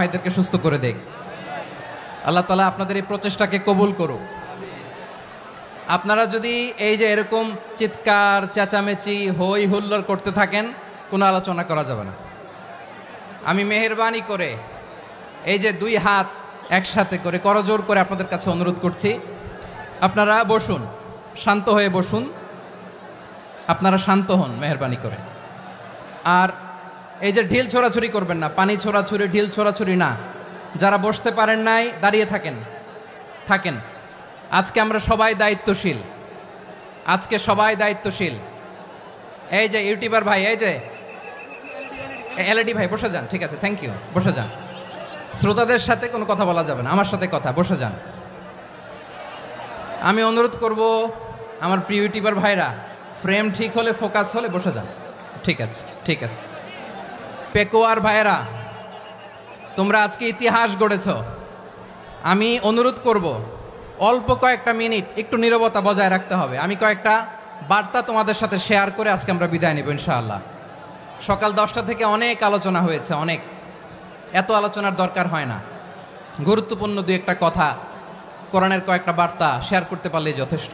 ভাইদেরকে সুস্থ করে দেখ। আল্লাহ তাআলা আপনাদের এই প্রচেষ্টাকে কবুল করুক। আপনারা যদি এই যে এরকম চিৎকার চেঁচামেচি হই হুল্লোড় করতে থাকেন, কোনো আলোচনা করা যাবে না। আমি মেহেরবানি করে এই যে দুই হাত একসাথে করে করজোর করে আপনাদের কাছে অনুরোধ করছি, আপনারা বসুন, শান্ত হয়ে বসুন, আপনারা শান্ত হন মেহেরবানি করে। আর এই যে ঢিল ছোড়াছুরি করবেন না, পানি ছোড়াছুরি ঢিল ছোড়াছুরি না। যারা বসতে পারেন নাই দাঁড়িয়ে থাকেন। আজকে আমরা সবাই দায়িত্বশীল, আজকে সবাই দায়িত্বশীল। এই যে ইউটিউবার ভাই, এই যে এলইডি ভাই বসে যান, ঠিক আছে, থ্যাংক ইউ, বসে যান। শ্রোতাদের সাথে কোনো কথা বলা যাবে না, আমার সাথে কথা, বসে যান। আমি অনুরোধ করব আমার প্রিয় ইউটিউবার ভাইরা, ফ্রেম ঠিক হলে ফোকাস হলে বসে যান, ঠিক আছে, ঠিক আছে। পেকোয়ার ভাইরা, তোমরা আজকে ইতিহাস গড়েছ। আমি অনুরোধ করব অল্প কয়েকটা মিনিট একটু নীরবতা বজায় রাখতে হবে। আমি কয়েকটা বার্তা তোমাদের সাথে শেয়ার করে আজকে আমরা বিদায় নেব ইনশাআল্লাহ। সকাল 10টা থেকে অনেক আলোচনা হয়েছে, অনেক, এত আলোচনার দরকার হয় না। গুরুত্বপূর্ণ দুই একটা কথা, কোরআনের কয়েকটা বার্তা শেয়ার করতে পারলেই যথেষ্ট।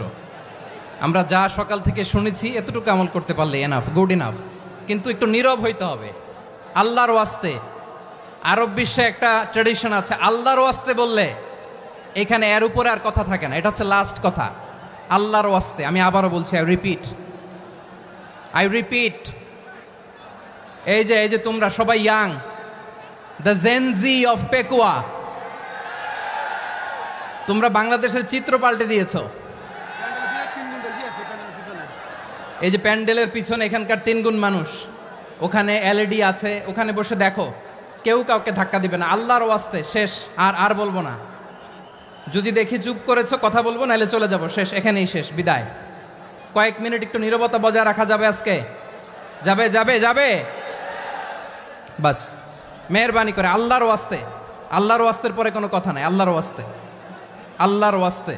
আমরা যা সকাল থেকে শুনেছি এতটুকু আমল করতে পারলে এনাফ, গুড ইনাফ। কিন্তু একটু নীরব হইতে হবে আল্লাহর ওয়াস্তে। আরব বিশ্বে একটা ট্র্যাডিশন আছে, আল্লাহর ওয়াস্তে বললে এখানে এর উপরে আর কথা থাকে না, এটা হচ্ছে লাস্ট কথা। আল্লাহর ওয়াস্তে, আমি আবারও বলছি, আই রিপিট, এই যে তোমরা সবাই young, the Gen Z of Pekua, তোমরা বাংলাদেশের চিত্র পাল্টে দিয়েছো। এই যে প্যান্ডেলের পিছনে এখানকার 3 গুণ মানুষ, ওখানে এলইডি আছে, ওখানে বসে দেখো, কেউ কাউকে ধাক্কা দিবে না। আল্লাহর ওয়াস্তে, শেষ, আর বলবো না। যদি দেখি চুপ করেছো, কথা বলবো, নাহলে চলে যাব, শেষ, এখানেই শেষ, বিদায়। কয়েক মিনিট একটু নীরবতা বজায় রাখা যাবে আজকে? যাবে বাস, মেহেরবানি করে আল্লাহর ওয়াস্তে। আল্লাহর ওয়াস্তের পরে কোনো কথা নাই, আল্লাহর ওয়াস্তে।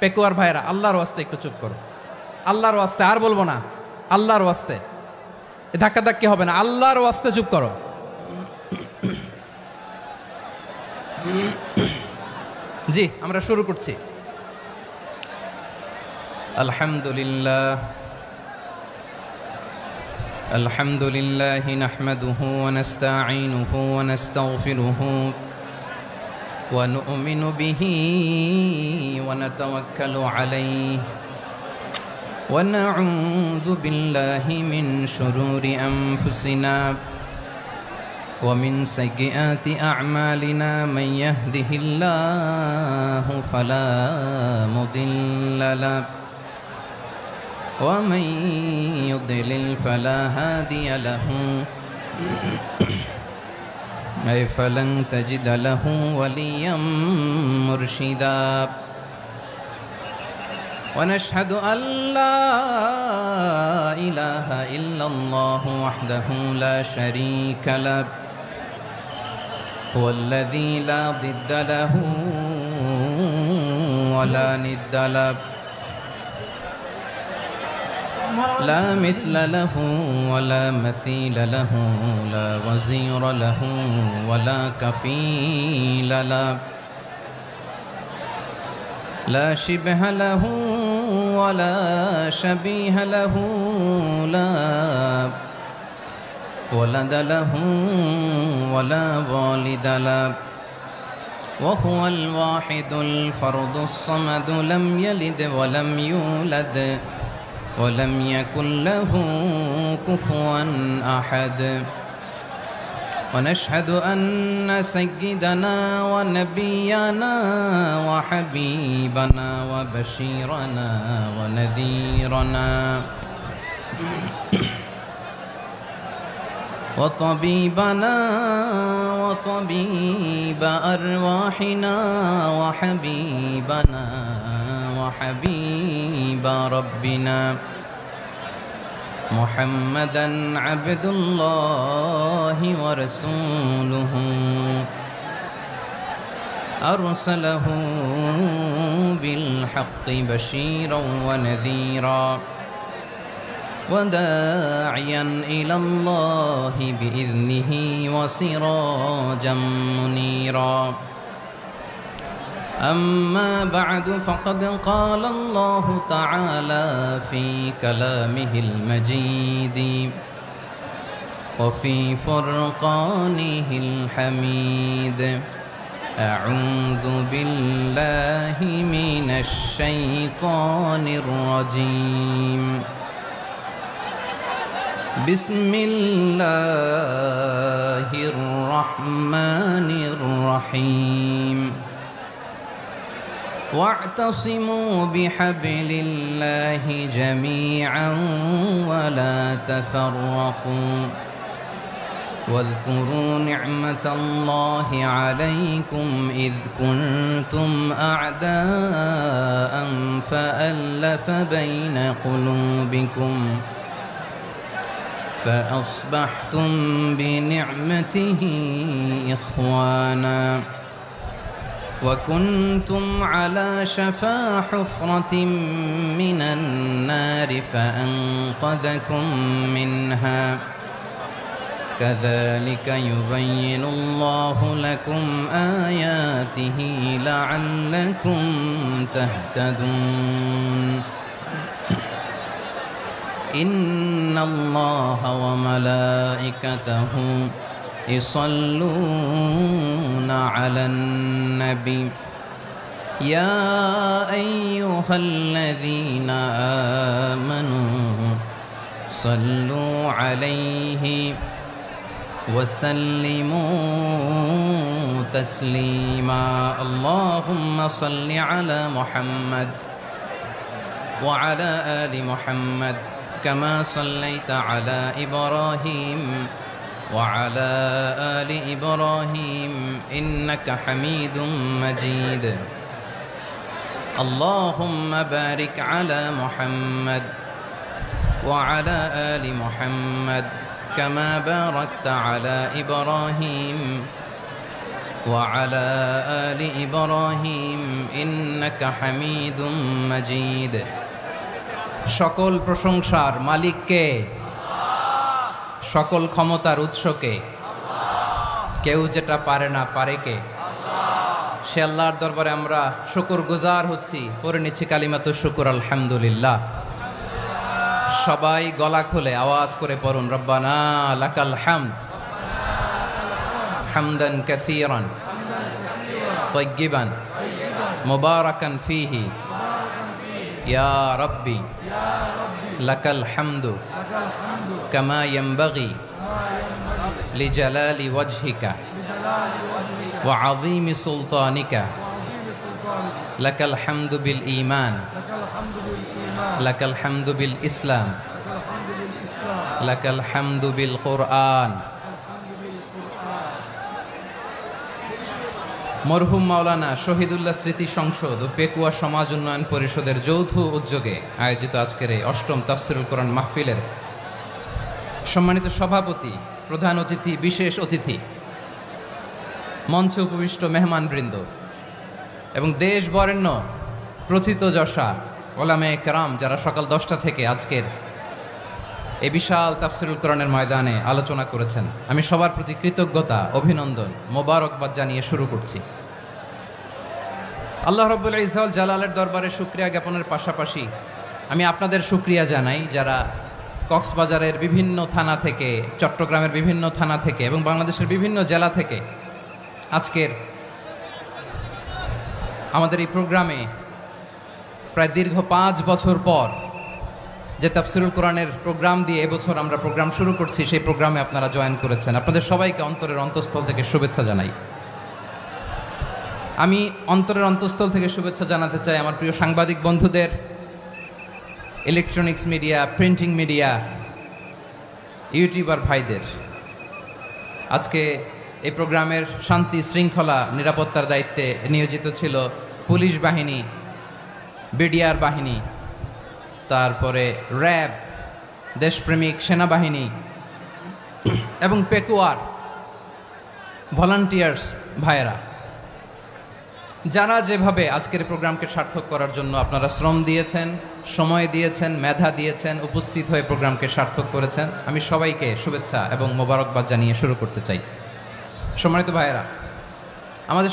পেকুয়ার ভাইরা, আল্লাহর ওয়াস্তে একটু চুপ করো, আল্লাহর ওয়াস্তে, আর বলবো না, আল্লাহর ওয়াস্তে। ধাক্কাধাক্কি হবে না, আল্লাহর ওয়াস্তে চুপ করো। জি, আমরা শুরু করছি। আলহামদুলিল্লাহ নাহমাদুহু ওয়া নাস্তাঈনুহু ওয়া নাস্তাগফিরুহু ওয়া নু'মিনু বিহি ওয়া নাতাওয়াক্কালু আলাইহি ওয়া নাউযু বিল্লাহি মিন শুরুরি আনফুসিনা ومن سيئات أعمالنا من يهده الله فلا مضل له ومن يضلل فلا هادي له أي فلن تجد له وليا مرشدا ونشهد أن لا إله إلا الله وحده لا شريك له هو الذي لا ضد له ولا ند له لا مثل له ولا مثيل له لا وزير له ولا كفيل له لا شبه له ولا شبيه له لا ولد له ولا والد له وهو الواحد الفرد الصمد لم يلد ولم يولد ولم يكن له كفوا أحد ونشهد أن سيدنا ونبينا وحبيبنا وبشيرنا ونذيرنا وطبيبنا وطبيب أرواحنا وحبيبنا وحبيب ربنا محمدا عبد الله ورسوله أرسله بالحق بشيرا ونذيرا وداعيا إلى الله بإذنه وسراجا منيرا أما بعد فقد قال الله تعالى في كلامه المجيد وفي فرقانه الحميد أعوذ بالله من الشيطان الرجيم بسم الله الرحمن الرحيم واعتصموا بحبل الله جميعا ولا تفرقوا واذكروا نعمة الله عليكم إذ كنتم أعداء فألف بين قلوبكم فأصبحتم بنعمته إخوانا وكنتم على شفا حفرة من النار فأنقذكم منها كذلك يبين الله لكم آياته لعلكم تهتدون إن الله وملائكته يصلون على النبي يا أيها الذين آمنوا صلوا عليه وسلموا تسليما اللهم صل على محمد وعلى آل محمد كما صليت على إبراهيم وعلى آل إبراهيم إنك حميد مجيد اللهم بارك على محمد وعلى آل محمد كما باركت على إبراهيم وعلى آل إبراهيم إنك حميد مجيد সকল প্রশংসার মালিক কে? সকল ক্ষমতার উৎস কে? কেউ যেটা পারে না পারে কে? সে আল্লাহর দরবারে আমরা শুকরগুজার হচ্ছি, পড়ে নিচ্ছি কালিমাতুশ শুকর আলহামদুলিল্লাহ। সবাই গলা খুলে আওয়াজ করে পড়ুন রব্বানা লাকাল হামদ হামদান কাসীরান তাইয়্যিবান মুবারাকান ফীহি ইয়া রাব্বি লাকাল হামদু কামা ইয়ানবাগি লিজালালি ওয়াজহিকা ওয়া আযীমি সুলতানিকা লাকাল হামদু বিল ঈমান লাকাল হামদু বিল ইসলাম লাকাল হামদু বিল কুরআন। মরহুম মাওলানা শহীদুল্লাহ স্মৃতি সংসদ ও পেকুয়া সমাজ উন্নয়ন পরিষদের যৌথ উদ্যোগে আয়োজিত আজকের এই অষ্টম তাফসিরুল কোরআন মাহফিলের সম্মানিত সভাপতি, প্রধান অতিথি, বিশেষ অতিথি, মঞ্চে উপবিষ্ট মেহমানবৃন্দ এবং দেশ বরেণ্য প্রথিতযশা ওলামায়ে কেরাম যারা সকাল 10টা থেকে আজকের এই বিশাল তাফসিরুল কোরআনের ময়দানে আলোচনা করেছেন, আমি সবার প্রতি কৃতজ্ঞতা, অভিনন্দন, মোবারকবাদ জানিয়ে শুরু করছি। আল্লাহ রাব্বুল ইজ্জত জালালের দরবারে শুকরিয়া জ্ঞাপনের পাশাপাশি আমি আপনাদের শুকরিয়া জানাই যারা কক্সবাজারের বিভিন্ন থানা থেকে, চট্টগ্রামের বিভিন্ন থানা থেকে এবং বাংলাদেশের বিভিন্ন জেলা থেকে আজকের আমাদের এই প্রোগ্রামে প্রায় দীর্ঘ 5 বছর পর যে তাফসিরুল কোরআনের প্রোগ্রাম দিয়ে এবছর আমরা প্রোগ্রাম শুরু করছি, সেই প্রোগ্রামে আপনারা জয়েন করেছেন। আপনাদের সবাইকে অন্তরের অন্তঃস্থল থেকে শুভেচ্ছা জানাই। আমি অন্তরের অন্তঃস্থল থেকে শুভেচ্ছা জানাতে চাই আমার প্রিয় সাংবাদিক বন্ধুদের, electronics media, printing media, YouTuber ভাইদের। আজকে এই প্রোগ্রামের শান্তি শৃঙ্খলা নিরাপত্তার দায়িত্বে নিয়োজিত ছিল পুলিশ বাহিনী, বিডিআর বাহিনী, তারপরে র্যাব, দেশপ্রেমিক সেনাবাহিনী এবং পেকুয়ার ভলান্টিয়ার্স ভাইয়েরা। যারা যেভাবে আজকের প্রোগ্রামকে সার্থক করার জন্য আপনারা শ্রম দিয়েছেন, সময় দিয়েছেন, মেধা দিয়েছেন, উপস্থিত হয়ে প্রোগ্রামকে সার্থক করেছেন, আমি সবাইকে শুভেচ্ছা এবং মোবারকবাদ জানিয়ে শুরু করতে চাই। সম্মানিত ভাইয়েরা, আমাদের